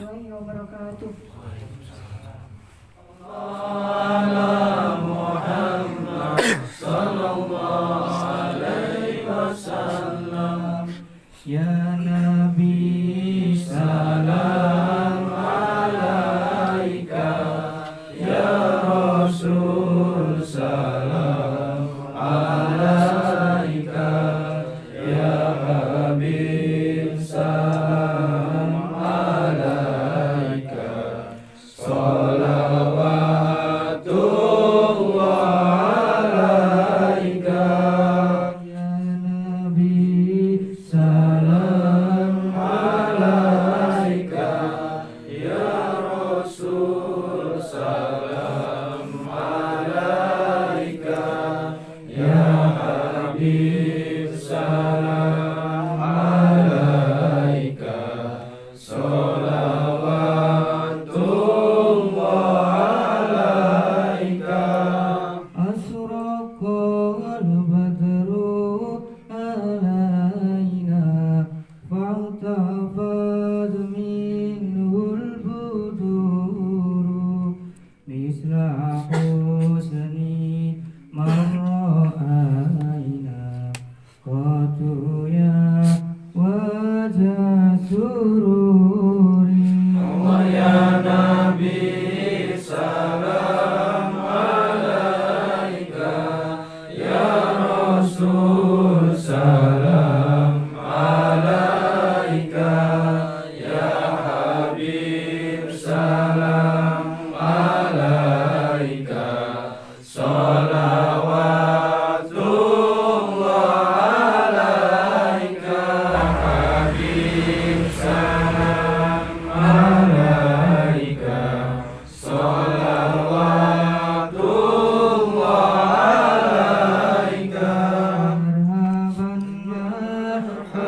warahmatullahi wabarakatuh. Ya Nabi salam alaika, Ya Rasul salam alaika, Ya Habib salam alaika, salawatullah alaika. Ya Nabi salam alaika, Ya Rasul salam alaika, Ya Habib salam alaika, salawatullah alaika. Asraqal badru alaina فاعتفض منه البدور مثل حسن من رأينا قط يا وجه سرور. يا نبي سلام عليك، يا رسول سلام alaika, Ya Habib salam alaika, salawatullah alaika. Habib salam alaika, salawatullah alaika.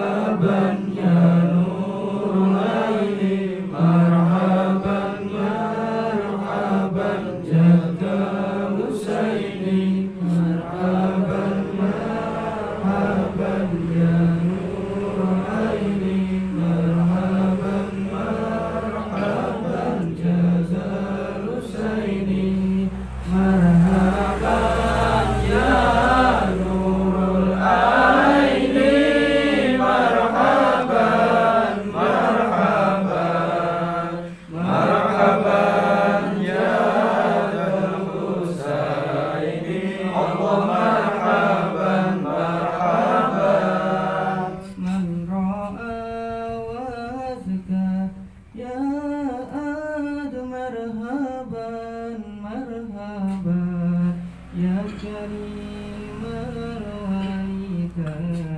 Marhaban ya Nurul Aini, marhaban marhaban Jada Husaini, marhaban marhaban ya Nurul Aini, marhaban marhaban Jada Husaini, marhaban ya Nurul Aini, marhaban marhaban marhaban ya Husaini, Allah marhaban marhaban. Man ra'a wazka ya ad marhaban marhaban ya karim marwaika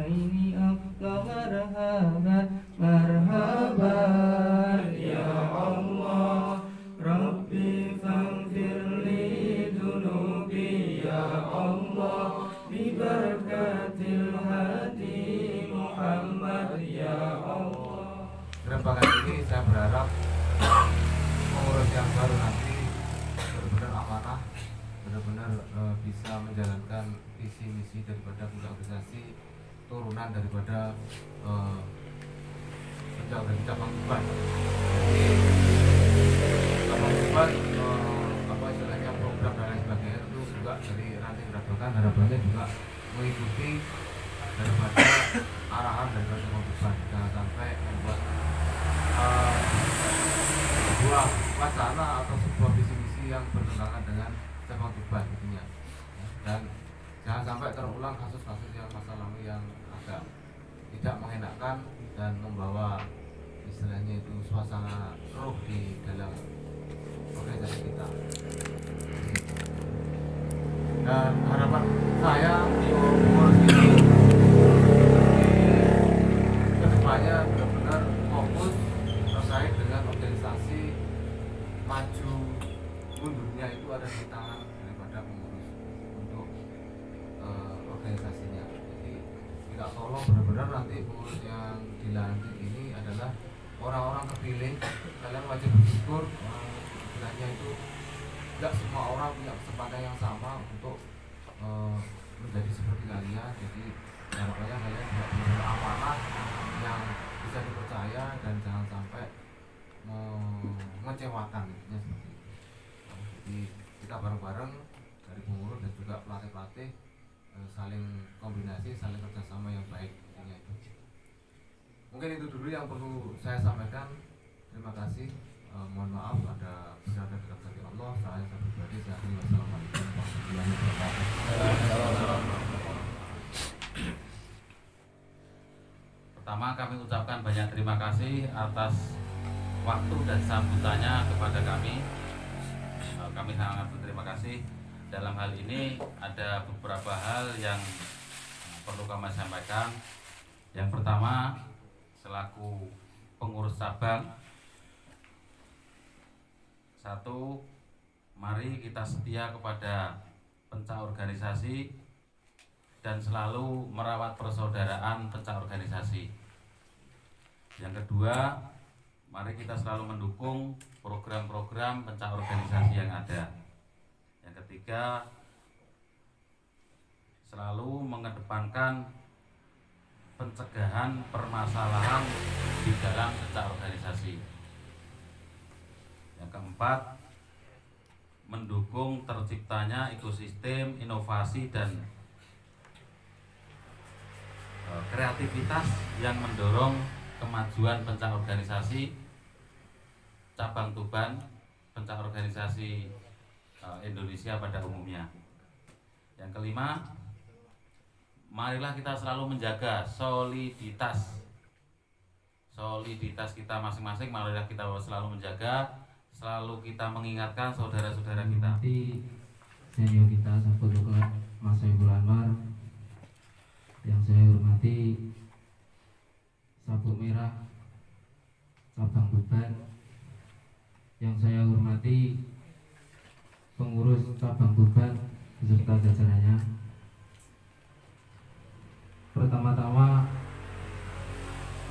ini abqa marhaban marhaban ya Allah. Rabbi faghfir li dunubi ya Allah, bi barakatil hadi Muhammad ya Allah. Berapa kali ini saya berharap pengurus yang baru nanti benar-benar amanah, benar-benar bisa menjalankan visi misi daripada organisasi turunan daripada dari cabang Tuban. Jadi cabang Tuban apa istilahnya program dan lain sebagainya itu juga dari ranting gerakan harapannya juga mengikuti daripada arahan daripada cabang Tuban. Jangan sampai membuat sebuah wacana atau sebuah visi misi yang bertentangan dengan cabang Tuban intinya. Dan jangan sampai terulang kasus-kasus yang masa lalu yang agak tidak mengenakan dan membawa istilahnya itu suasana roh di dalam organisasi kita. Dan harapan saya di pengurus ini kedepannya benar-benar fokus terkait dengan organisasi maju mundurnya itu ada di tangan daripada pengurus untuk organisasinya. Jadi kita tolong benar-benar nanti pengurus yang dilantik ini adalah orang-orang terpilih. Kalian wajib bersyukur, istilahnya itu tidak semua orang punya kesempatan yang sama untuk menjadi seperti kalian. Jadi harapannya kalian juga benar amanah yang bisa dipercaya dan jangan sampai mengecewakan intinya seperti itu. Jadi kita bareng-bareng dari pengurus dan juga pelatih-pelatih saling kombinasi, saling kerjasama yang baik intinya itu. Mungkin itu dulu yang perlu saya sampaikan. Terima kasih. Mohon maaf ada kesalahan dari Allah. Saya pribadi. Wassalamualaikum warahmatullahi wabarakatuh. Pertama kami ucapkan banyak terima kasih atas waktu dan sambutannya kepada kami. Kami sangat berterima kasih. Dalam hal ini ada beberapa hal yang perlu kami sampaikan. Yang pertama, selaku pengurus cabang, satu, mari kita setia kepada pencak organisasi dan selalu merawat persaudaraan pencak organisasi. Yang kedua, mari kita selalu mendukung program-program pencak organisasi yang ada. Yang ketiga, selalu mengedepankan pencegahan permasalahan di dalam pencak organisasi. Yang keempat, mendukung terciptanya ekosistem inovasi dan kreativitas yang mendorong kemajuan pencak organisasi cabang Tuban, pencak organisasi Indonesia pada umumnya. Yang kelima, marilah kita selalu menjaga soliditas kita masing-masing. Marilah kita selalu menjaga, selalu kita mengingatkan saudara-saudara kita. Senior kita Sahabat Dokter Mas Soebul Anwar, yang saya hormati Sabuk Merah cabang Tuban, yang saya hormati pengurus cabang Tuban beserta jajarannya. Pertama-tama,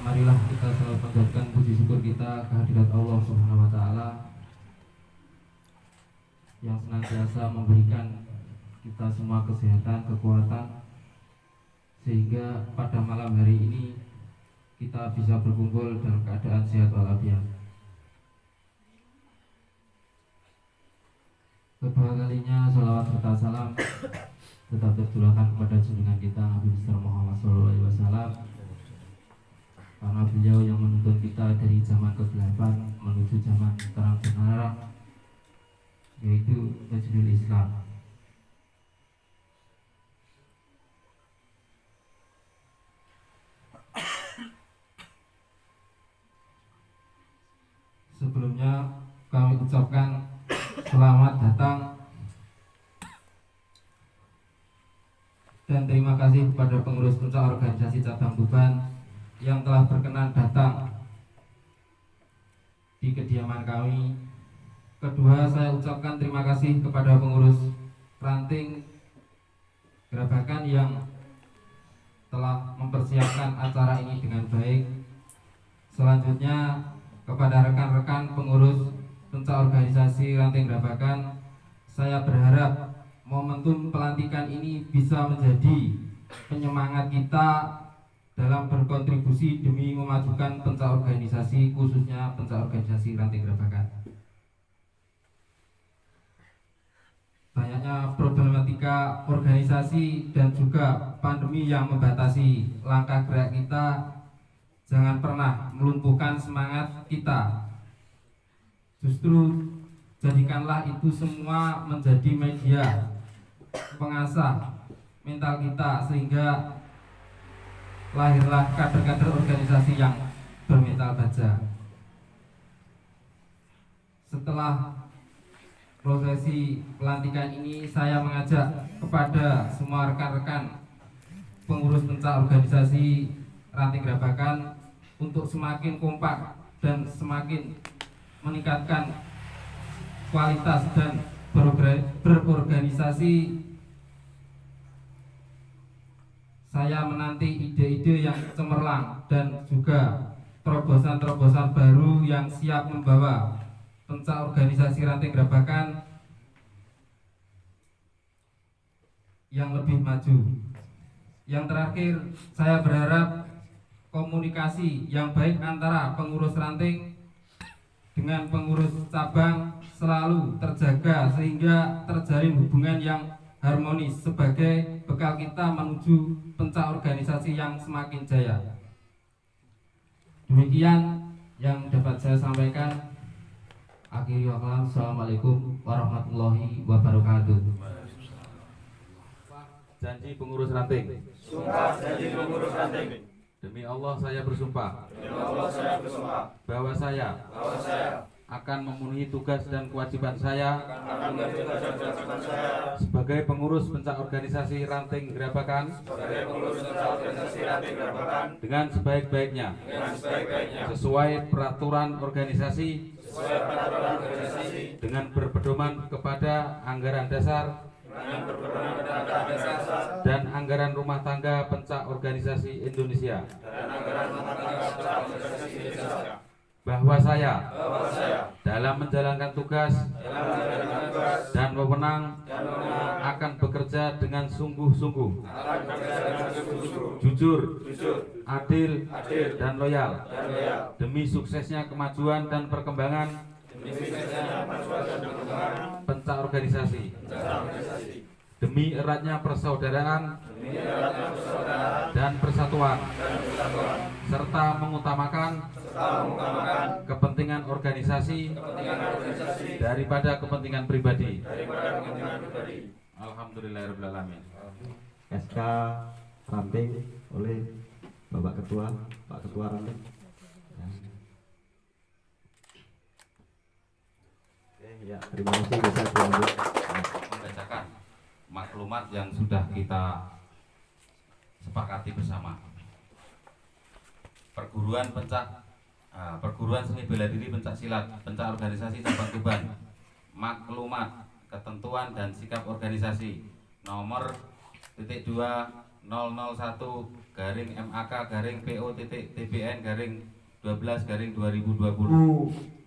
marilah kita selalu panjatkan puji syukur kita kehadirat Allah Subhanahu wa taala yang senantiasa memberikan kita semua kesehatan, kekuatan, sehingga pada malam hari ini kita bisa berkumpul dalam keadaan sehat walafiat. Kedua kalinya sholawat serta salam tetap tercurahkan kepada junjungan kita Nabi besar Muhammad SAW, karena beliau yang menuntun kita dari zaman kegelapan menuju zaman terang benderang, yaitu Majnul Islam. Sebelumnya kami ucapkan selamat datang dan terima kasih kepada pengurus pencak organisasi cabang Tuban yang telah berkenan datang di kediaman kami. Kedua, saya ucapkan terima kasih kepada pengurus ranting Gerabakan yang telah mempersiapkan acara ini dengan baik. Selanjutnya, kepada rekan-rekan pengurus pencak organisasi ranting Gerabakan, saya berharap momentum pelantikan ini bisa menjadi penyemangat kita dalam berkontribusi demi memajukan pencak organisasi, khususnya pencak organisasi ranting Gerabakan. Banyaknya problematika organisasi dan juga pandemi yang membatasi langkah gerak kita. Jangan pernah melumpuhkan semangat kita. Justru jadikanlah itu semua menjadi media pengasah mental kita, sehingga lahirlah kader-kader organisasi yang bermental baja. Setelah prosesi pelantikan ini, saya mengajak kepada semua rekan-rekan pengurus pencak organisasi ranting Gerabakan untuk semakin kompak dan semakin meningkatkan kualitas dan berorganisasi. Saya menanti ide-ide yang cemerlang dan juga terobosan-terobosan baru yang siap membawa pencak organisasi ranting Gerabakan yang lebih maju. Yang terakhir, saya berharap komunikasi yang baik antara pengurus ranting dengan pengurus cabang selalu terjaga sehingga terjalin hubungan yang harmonis sebagai bekal kita menuju pencak organisasi yang semakin jaya. Demikian yang dapat saya sampaikan. Akhiri wakalam. Assalamualaikum warahmatullahi wabarakatuh. Janji pengurus ranting. Sumpah janji pengurus ranting. Demi Allah saya bersumpah. Demi Allah saya bersumpah Bahwa saya bahwa saya akan memenuhi tugas dan kewajiban saya akan memenuhi tugas dan kewajiban saya sebagai pengurus pencak organisasi Ranting Gerabakan sebagai pengurus organisasi ranting Gerabakan dengan sebaik-baiknya dengan sebaik-baiknya sesuai peraturan organisasi sesuai peraturan organisasi dengan berpedoman kepada anggaran dasar dengan berpedoman pada anggaran dasar dan anggaran rumah tangga pencak organisasi Indonesia. dan anggaran rumah tangga pencak organisasi Indonesia. Bahwa saya Bahwa saya dalam menjalankan tugas dalam menjalankan tugas dan wewenang dan wewenang akan bekerja dengan sungguh-sungguh, akan bekerja dengan sungguh-sungguh, jujur, jujur, adil, adil, dan loyal dan loyal demi suksesnya kemajuan dan perkembangan demi suksesnya kemajuan dan perkembangan pencak organisasi, pencak organisasi, demi eratnya persaudaraan demi eratnya persaudaraan dan persatuan, dan persatuan, serta mengutamakan serta mengutamakan kepentingan organisasi kepentingan organisasi daripada kepentingan pribadi. daripada kepentingan pribadi. Alhamdulillahirrahmanirrahim. SK Ranting oleh Bapak Ketua, Pak Ketua Ranting. Ya, terima kasih bisa diambil. Membacakan maklumat yang sudah kita sepakati bersama. Perguruan seni bela diri pencak silat pencak organisasi cabang Tuban. Maklumat ketentuan dan sikap organisasi nomor .2 001 MAK PO TBN 12 2020.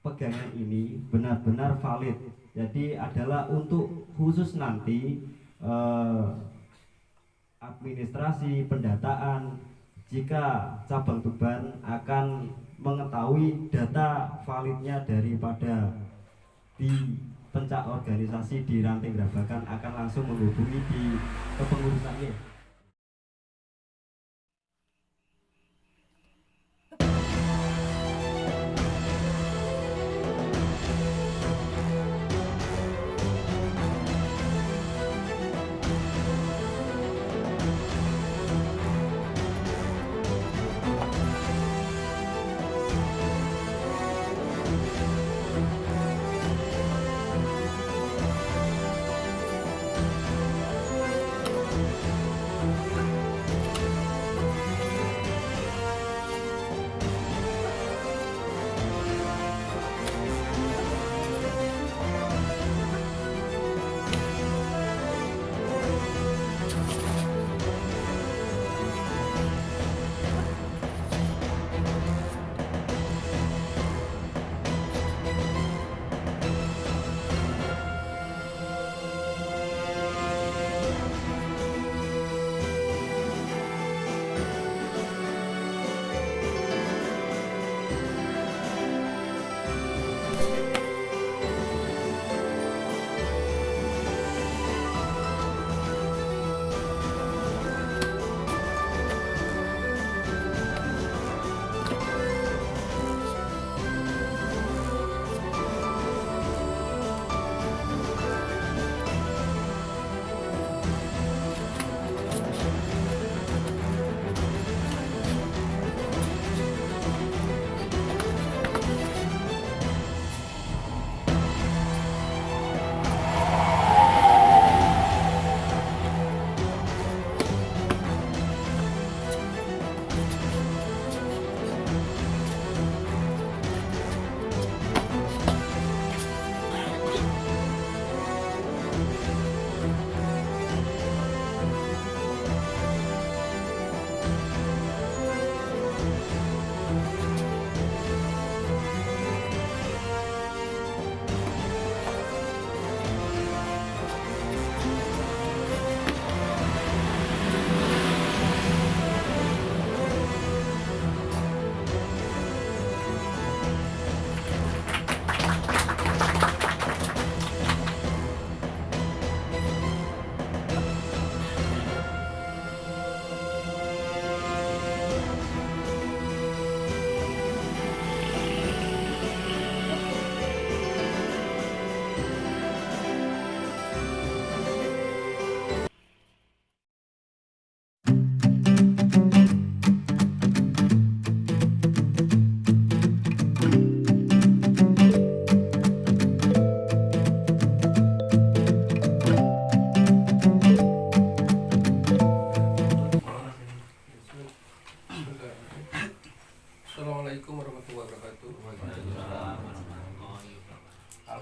Pegangan ini benar-benar valid. Jadi adalah untuk khusus nanti administrasi pendataan jika cabang Tuban akan mengetahui data validnya daripada di pencak organisasi di Ranting Gerabakan akan langsung menghubungi di kepengurusannya.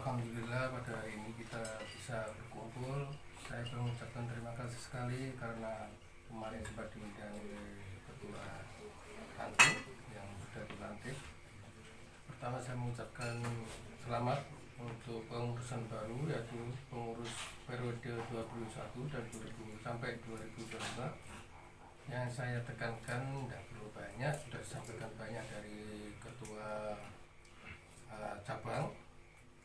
Alhamdulillah pada hari ini kita bisa berkumpul. Saya mengucapkan terima kasih sekali karena kemarin sempat diundang oleh Ketua Ranting yang sudah dilantik. Pertama saya mengucapkan selamat untuk pengurusan baru, yaitu pengurus periode 2021 dan 2000 sampai 2025. Yang saya tekankan tidak perlu banyak, sudah disampaikan banyak dari Ketua cabang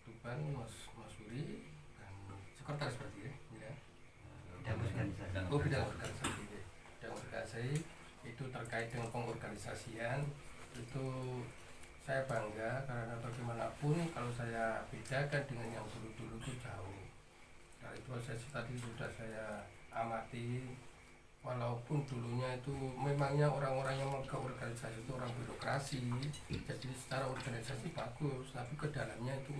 Tuban, Mas Suri, dan sekretaris berarti ya. Bidang organisasi. Bidang organisasi itu terkait dengan pengorganisasian itu saya bangga karena bagaimanapun kalau saya bedakan dengan yang dulu-dulu itu jauh. Dari proses tadi sudah saya amati, walaupun dulunya itu memangnya orang-orang yang ke organisasi itu orang birokrasi, jadi secara organisasi bagus, tapi ke dalamnya itu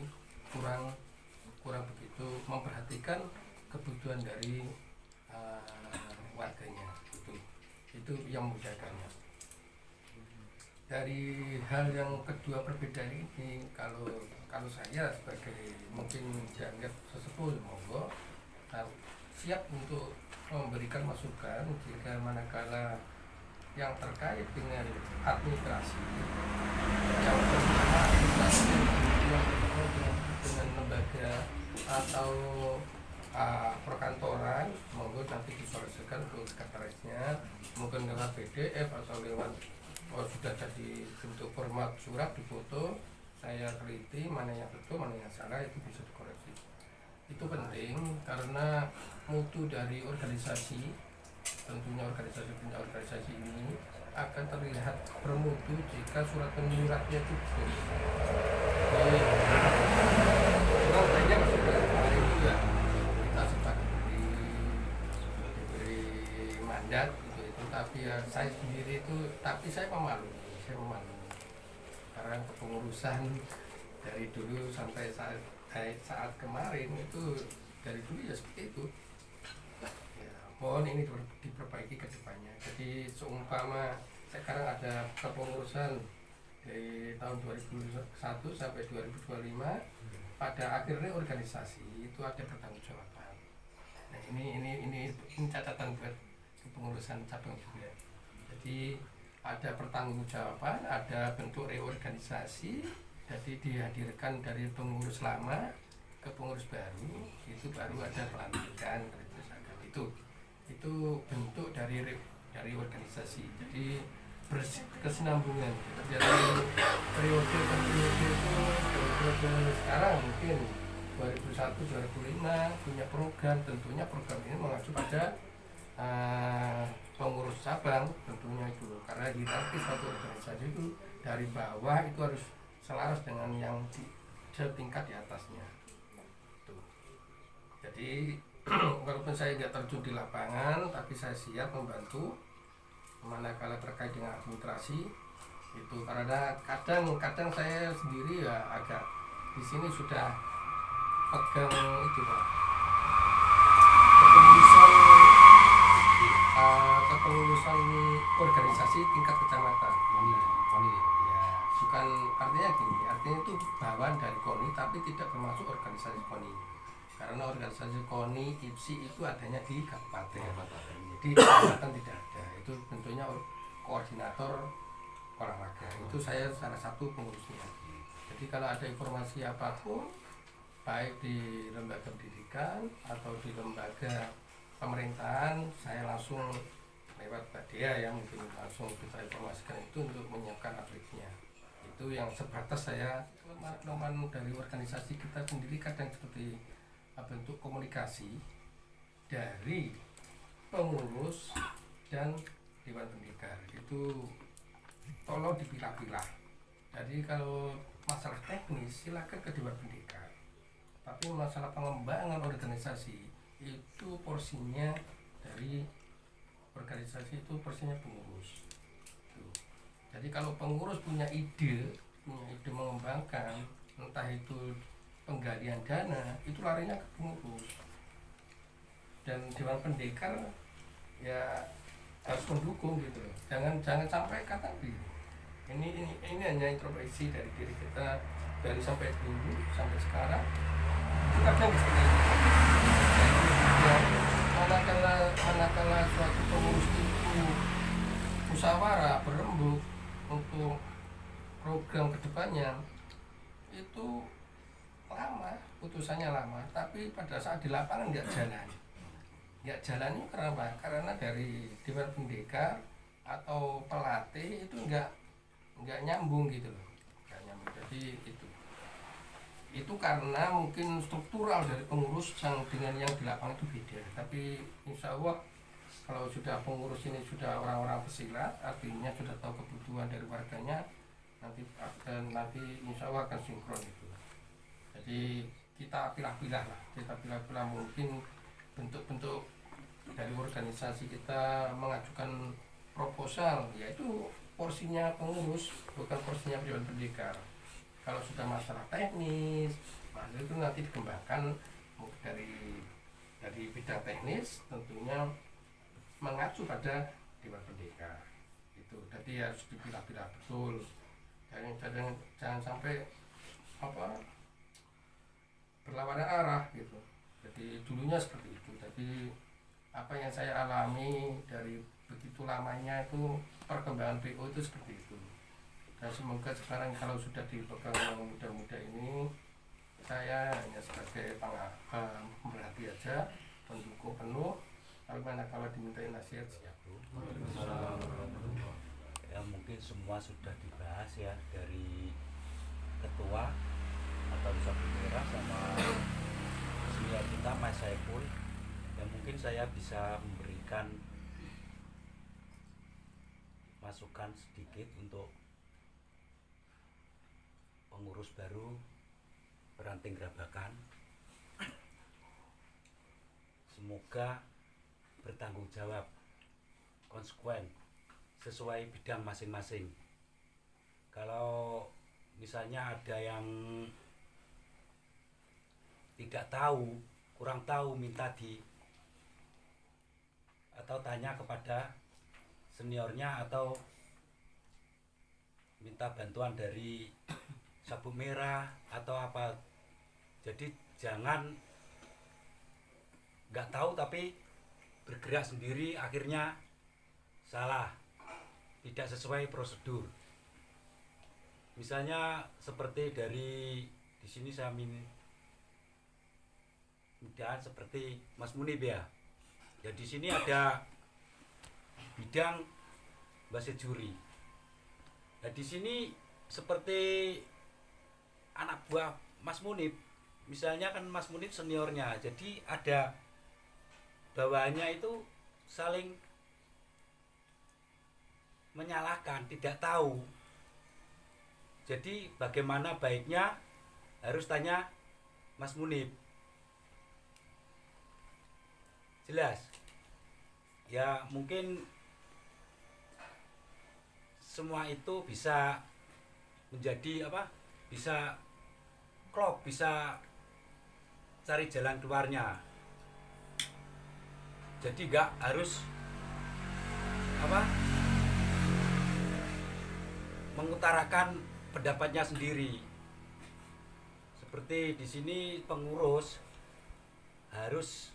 kurang begitu memperhatikan kebutuhan dari warganya, itu yang membedakannya. Dari hal yang kedua perbedaan ini, kalau saya sebagai mungkin dianggap sesepuh, monggo siap untuk memberikan masukan jika manakala yang terkait dengan administrasi yang dengan lembaga atau perkantoran, monggo nanti disolusikan ke sekretarisnya, mungkin lewat PDF atau lewat sudah jadi bentuk format surat difoto, saya teliti mana yang betul mana yang salah, itu bisa dikoreksi. Itu penting karena mutu dari organisasi, tentunya organisasi ini akan terlihat bermutu jika surat penyuratnya itu betul. Jadi banyak sudah hari itu ya kita sempat diberi mandat itu, tapi ya saya sendiri itu, tapi saya pemalu karena kepengurusan dari dulu sampai saat kemarin itu dari dulu ya seperti itu. Mohon ini diperbaiki ke depannya. Jadi seumpama sekarang ada kepengurusan dari tahun 2001 sampai 2025, pada akhirnya organisasi itu ada pertanggungjawaban. Nah ini catatan buat kepengurusan cabang juga. Jadi ada pertanggungjawaban, ada bentuk reorganisasi, jadi dihadirkan dari pengurus lama ke pengurus baru, itu baru ada pelantikan itu bentuk dari organisasi. Jadi berkesinambungan dari periode ke periode itu. Periode sekarang mungkin 2001-2005 punya program, tentunya program ini mengacu pada pengurus cabang tentunya itu, karena hierarki suatu organisasi itu dari bawah itu harus selaras dengan yang setingkat di atasnya. Jadi walaupun saya tidak terjun di lapangan, tapi saya siap membantu manakala terkait dengan administrasi itu, karena kadang saya sendiri ya agak di sini sudah pegang itu Pak, kepengurusan organisasi tingkat kecamatan. Ya, bukan artinya gini, artinya itu bawaan dari KONI tapi tidak termasuk organisasi KONI. Karena organisasi KONI, IPSI itu adanya di kabupaten. Di kecamatan tidak ada. Itu bentuknya koordinator olahraga. Itu saya salah satu pengurusnya. Jadi kalau ada informasi apapun, baik di lembaga pendidikan atau di lembaga pemerintahan, saya langsung lewat Mbak Dea yang mungkin langsung kita informasikan itu untuk menyiapkan atletnya. Itu yang sebatas saya teman dari organisasi kita sendiri kadang seperti bentuk komunikasi dari pengurus dan dewan pendekar itu tolong dipilah-pilah. Jadi kalau masalah teknis silakan ke dewan pendekar, tapi masalah pengembangan organisasi itu porsinya dari organisasi, itu porsinya pengurus. Jadi kalau pengurus punya ide mengembangkan, entah itu penggalian dana, itu larinya ke pengurus, dan dewan pendekar ya harus mendukung gitu. Jangan sampai kata ini hanya introspeksi dari diri kita dari sampai dulu sampai sekarang. kadang seperti itu. Manakala suatu pengurus itu musyawarah berembuk untuk program kedepannya itu lama, putusannya lama, tapi pada saat di lapangan nggak jalan. Nggak jalannya karena apa? Karena dari Dewan Pendekar atau pelatih itu nggak nyambung gitu loh, nggak nyambung. Jadi itu karena mungkin struktural dari pengurus yang dengan yang di lapangan itu beda. Tapi insya Allah kalau sudah pengurus ini sudah orang-orang pesilat, artinya sudah tahu kebutuhan dari warganya, nanti insya Allah akan sinkron itu. Jadi kita pilah-pilah lah, mungkin bentuk-bentuk dari organisasi kita mengajukan proposal, yaitu porsinya pengurus, bukan porsinya Dewan Pendekar. Kalau sudah masalah teknis, maka itu nanti dikembangkan dari bidang teknis, tentunya mengacu pada Dewan Pendekar. Itu, jadi harus dipilah-pilah betul. Jangan sampai berlawanan arah gitu. Jadi dulunya seperti itu. Jadi apa yang saya alami dari begitu lamanya itu perkembangan PO itu seperti itu. Dan semoga sekarang kalau sudah dipegang yang muda-muda ini, saya hanya sebagai pemerhati aja, pendukung penuh. Kalau dimintain nasihat siap. Ya mungkin semua sudah dibahas ya, dari ketua atau Sabu Merah sama senior kita Mas Saiful. Ya mungkin saya bisa memberikan masukan sedikit untuk pengurus baru Ranting Grabakan. Semoga bertanggung jawab, konsekuen, sesuai bidang masing-masing. Kalau misalnya ada yang tidak tahu, kurang tahu, minta atau tanya kepada seniornya atau minta bantuan dari Sabu Merah atau apa. Jadi jangan nggak tahu tapi bergerak sendiri, akhirnya salah, tidak sesuai prosedur. Misalnya seperti di sini saya mudahan seperti Mas Munib ya. Ya di sini ada bidang bahasa juri. Nah di sini seperti anak buah Mas Munib, misalnya kan Mas Munib seniornya, jadi ada bawahannya itu saling menyalahkan, tidak tahu. Jadi bagaimana baiknya harus tanya Mas Munib. Jelas? Ya mungkin semua itu bisa menjadi bisa klop, bisa cari jalan keluarnya. Jadi nggak harus mengutarakan pendapatnya sendiri. Seperti di sini pengurus harus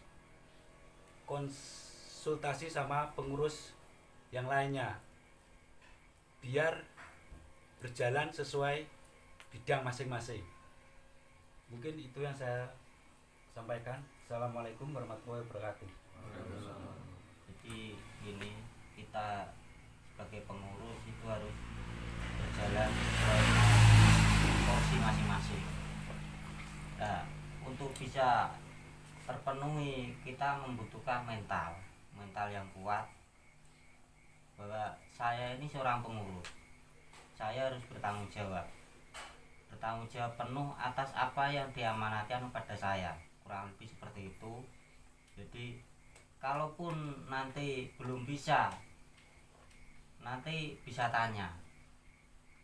konsultasi sama pengurus yang lainnya biar berjalan sesuai bidang masing-masing. Mungkin itu yang saya sampaikan. Assalamualaikum warahmatullahi wabarakatuh. Jadi ini kita sebagai pengurus itu harus berjalan sesuai porsi masing-masing. Nah, untuk bisa terpenuhi kita membutuhkan mental yang kuat, bahwa saya ini seorang pengurus, saya harus bertanggung jawab penuh atas apa yang diamanatkan kepada saya, kurang lebih seperti itu. Jadi kalaupun nanti belum bisa, nanti bisa tanya.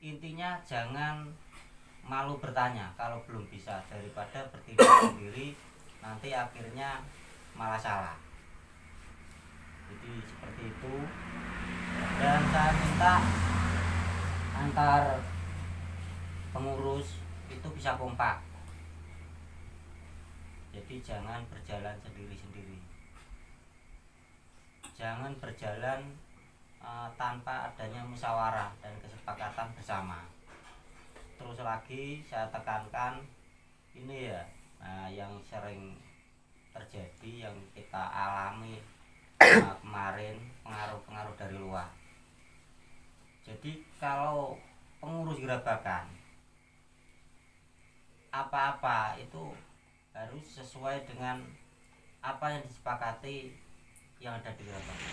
Intinya jangan malu bertanya kalau belum bisa, daripada bertindak sendiri nanti akhirnya malah salah. Jadi seperti itu. Dan saya minta antar pengurus itu bisa kompak, Jadi jangan berjalan sendiri-sendiri, jangan berjalan tanpa adanya musyawarah dan kesepakatan bersama. Terus lagi saya tekankan ini ya, yang sering terjadi, yang kita alami kemarin, pengaruh-pengaruh dari luar. Jadi kalau pengurus gerabakan apa-apa itu harus sesuai dengan apa yang disepakati yang ada di gerabakan.